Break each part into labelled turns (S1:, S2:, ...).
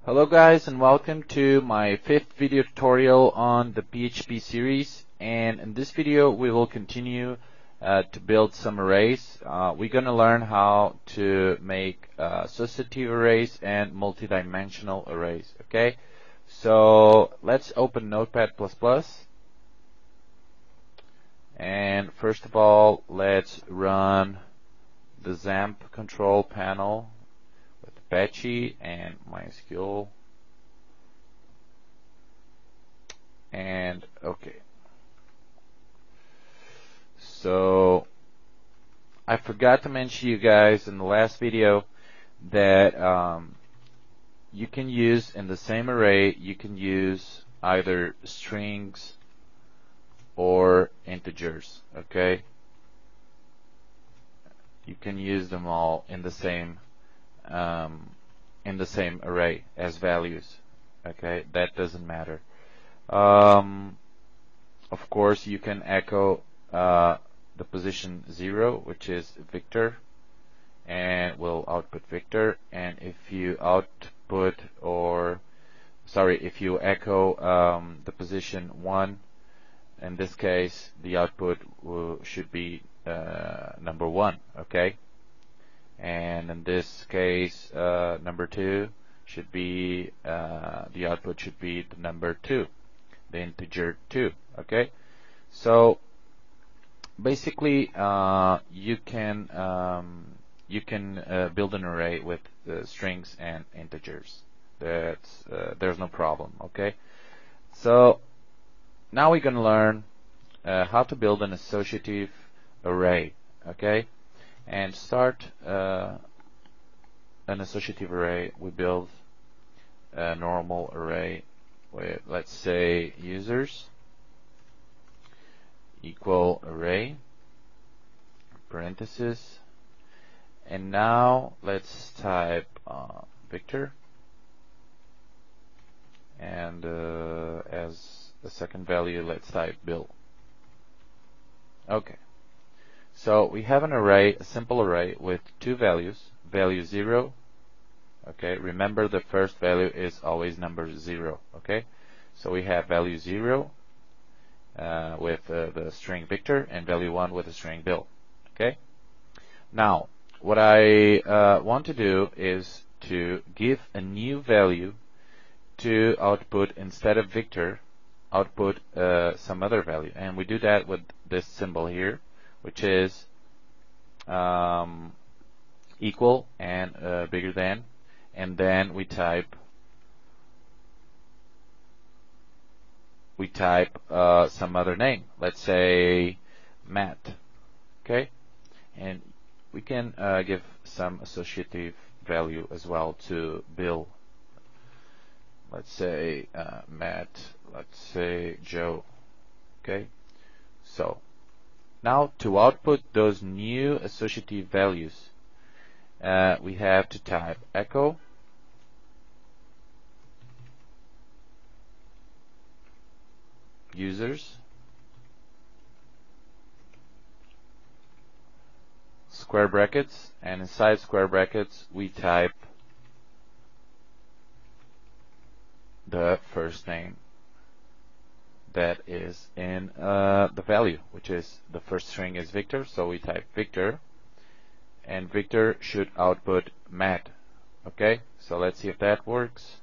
S1: Hello guys, and welcome to my 5th video tutorial on the PHP series. And in this video we will continue to build some arrays. We're going to learn how to make associative arrays and multidimensional arrays. Okay, so let's open Notepad++, and first of all let's run the XAMPP control panel with Apache and MySQL. And okay, so I forgot to mention you guys in the last video that you can use in the same array, you can use either strings or integers. Okay, you can use them all in the same array as values. Okay, that doesn't matter. Of course, you can echo the position 0, which is Victor, and will output Victor. And if you if you echo the position 1, in this case the output should be number 1. Okay, and in this case number 2 should be the output should be the number 2, the integer 2. Okay, so basically you can build an array with strings and integers. There's no problem. Okay, so now we're going to learn how to build an associative array. Okay, and start an associative array. We build a normal array with, let's say, users equal array parenthesis, and now let's type Victor, and as the second value let's type Bill. Okay, so we have an array, a simple array with two values, value 0. Okay, remember the first value is always number 0. Okay, so we have value 0 with the string Victor, and value 1 with the string Bill. Okay, now what I want to do is to give a new value to output, instead of Victor, output some other value, and we do that with this symbol here, which is equal and bigger than, and then we type some other name, let's say Matt. Okay, and we can give some associative value as well to Bill. Let's say Matt, let's say Joe. Okay, so now to output those new associative values, we have to type echo users square brackets, and inside square brackets we type the first name that is in the value, which is the first string is Victor, so we type Victor, and Victor should output Matt. Okay, so let's see if that works.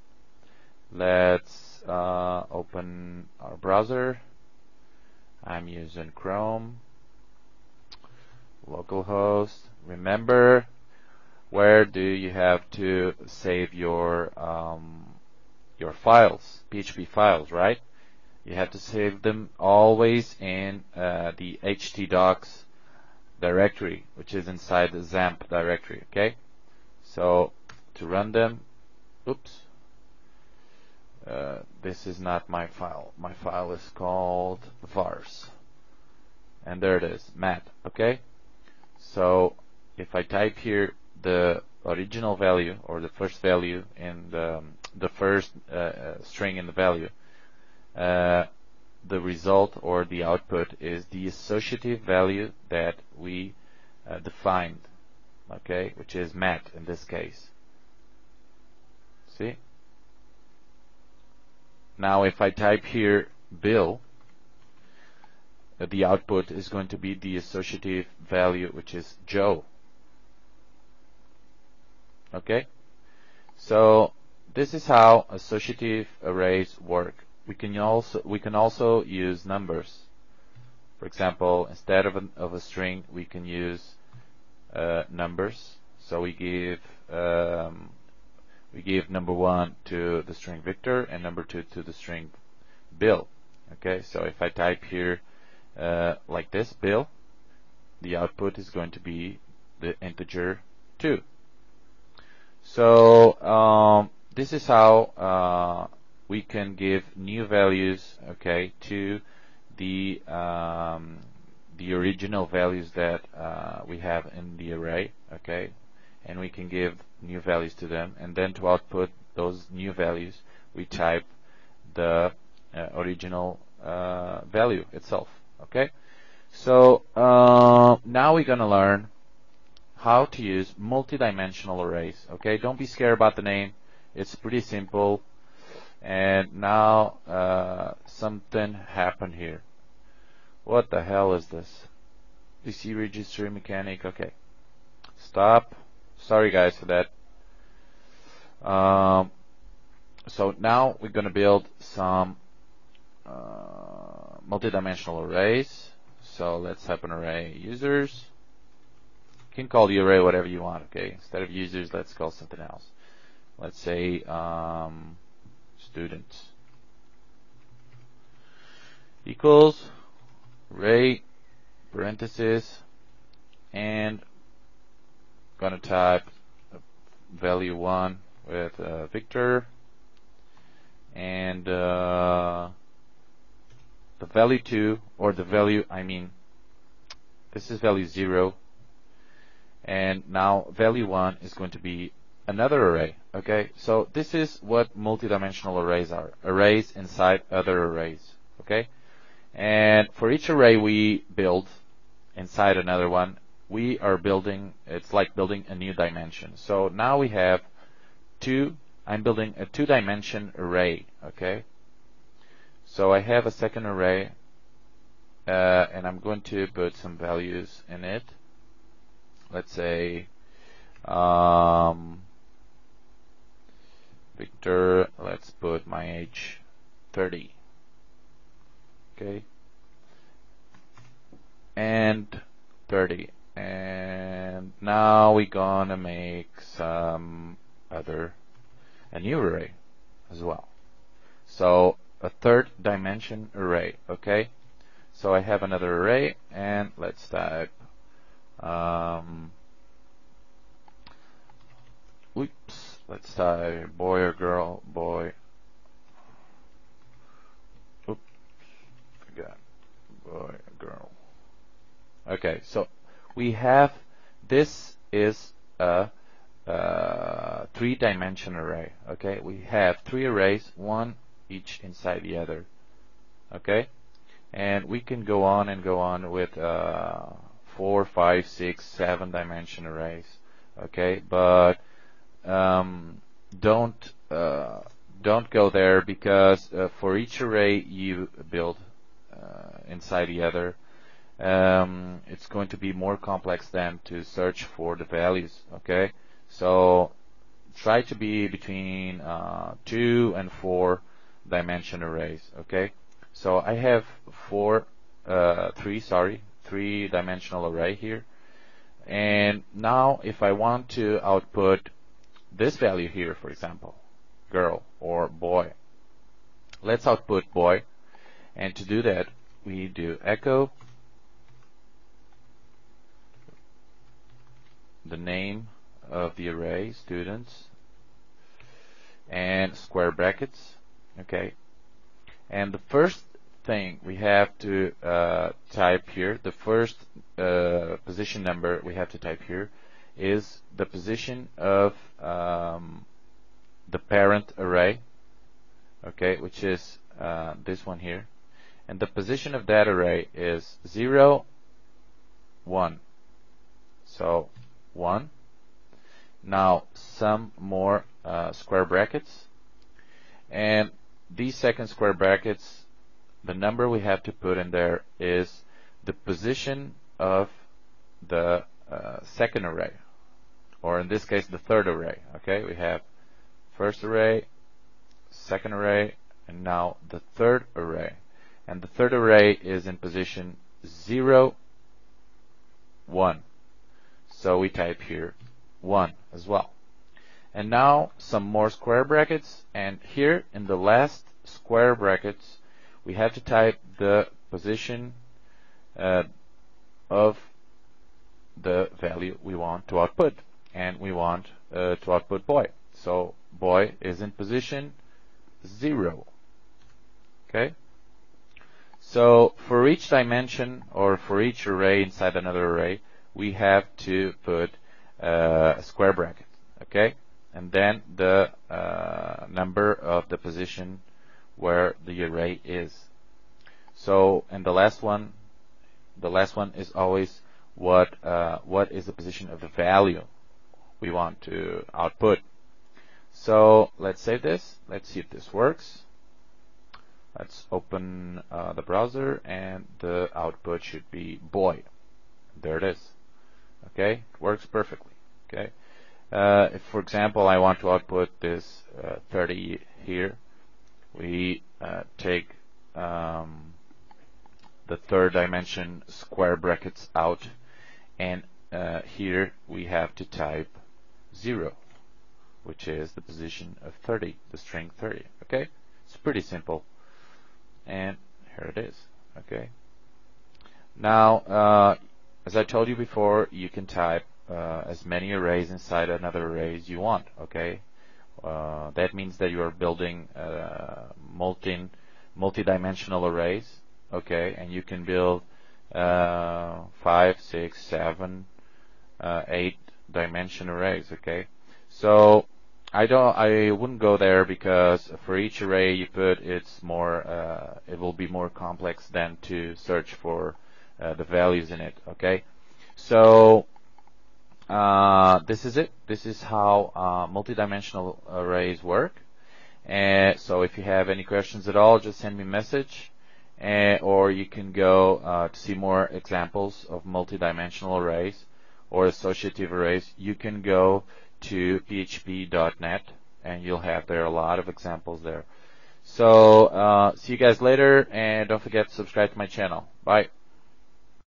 S1: Let's open our browser. I'm using Chrome, localhost. Remember, where do you have to save your files, PHP files, right? You have to save them always in the htdocs directory, which is inside the XAMPP directory. Okay, so to run them, oops, this is not my file. My file is called vars, and there it is, Matt. Okay, so if I type here the original value, or the first value in the first string in the value, the result or the output is the associative value that we defined. Okay, which is Matt in this case. See? Now if I type here Bill, the output is going to be the associative value, which is Joe. Okay, so this is how associative arrays work. We can also use numbers. For example, instead of a string, we can use numbers. So we give number 1 to the string Victor and number 2 to the string Bill. Okay, so if I type here like this, Bill, the output is going to be the integer 2. So this is how we can give new values, okay, to the original values that we have in the array, okay, and we can give new values to them, and then to output those new values we type the original value itself. Okay, so now we're gonna learn how to use multidimensional arrays. Okay, don't be scared about the name, it's pretty simple. And now something happened here. What the hell is this? DC registry mechanic. Okay, stop. Sorry guys for that. So now we're gonna build some multidimensional arrays. So let's have an array users. You can call the array whatever you want. Okay, instead of users, let's call something else. Let's say students equals array parenthesis, and gonna type value 1 with Victor, and the value 2, or the value, this is value 0, and now value 1 is going to be another array. Okay, so this is what multidimensional arrays are, arrays inside other arrays. Okay, and for each array we build inside another one, we are building, it's like building a new dimension. So now we have I'm building a 2-dimension array. Okay, so I have a second array, and I'm going to put some values in it. Let's say Victor, let's put my age 30. Okay, and 30, and now we're gonna make a new array as well. So a 3rd-dimension array. Okay, so I have another array, and let's type let's type boy or girl, boy. Oops, forgot. Boy or girl. Okay, so we have, this is a 3-dimension array. Okay, we have 3 arrays, one each inside the other. Okay, and we can go on and go on with 4, 5, 6, 7-dimension arrays. Okay, but don't go there, because for each array you build inside the other, it's going to be more complex than to search for the values. Okay, so try to be between 2 and 4-dimension arrays. Okay, so I have 3-dimensional array here, and now if I want to output this value here, for example, girl or boy, let's output boy, and to do that we do echo the name of the array, students, and square brackets. Okay, and the first thing we have to type here, the first position number we have to type here is the position of the parent array, okay, which is this one here, and the position of that array is 0, 1. So 1. Now some more square brackets, and these second square brackets, the number we have to put in there is the position of the second array, or in this case the third array. Okay, we have first array, second array, and now the third array. And the third array is in position 0, 1. So we type here 1 as well. And now some more square brackets, and here in the last square brackets we have to type the position of the value we want to output, and we want to output boy. So boy is in position 0. Okay? So for each dimension, or for each array inside another array, we have to put a square bracket. Okay? And then the number of the position where the array is. So, and the last one is always what is the position of the value we want to output. So let's save this. Let's see if this works. Let's open the browser, and the output should be boy. There it is. Okay, it works perfectly. Okay. If, for example, I want to output this 30 here, we take the third dimension square brackets out, and here we have to type 0, which is the position of 30, the string 30. Okay, it's pretty simple, and here it is. Okay. Now, as I told you before, you can type as many arrays inside another array as you want. Okay, that means that you are building multi-dimensional arrays. Okay, and you can build 5, 6, 7, 8 dimension arrays. Okay, so I wouldn't go there, because for each array you put, it's more it will be more complex than to search for the values in it. Okay, so this is it. This is how multidimensional arrays work. And so if you have any questions at all, just send me a message, or you can go to see more examples of multidimensional arrays or associative arrays. You can go to php.net, and you'll have there a lot of examples there. So see you guys later, and don't forget to subscribe to my channel. Bye.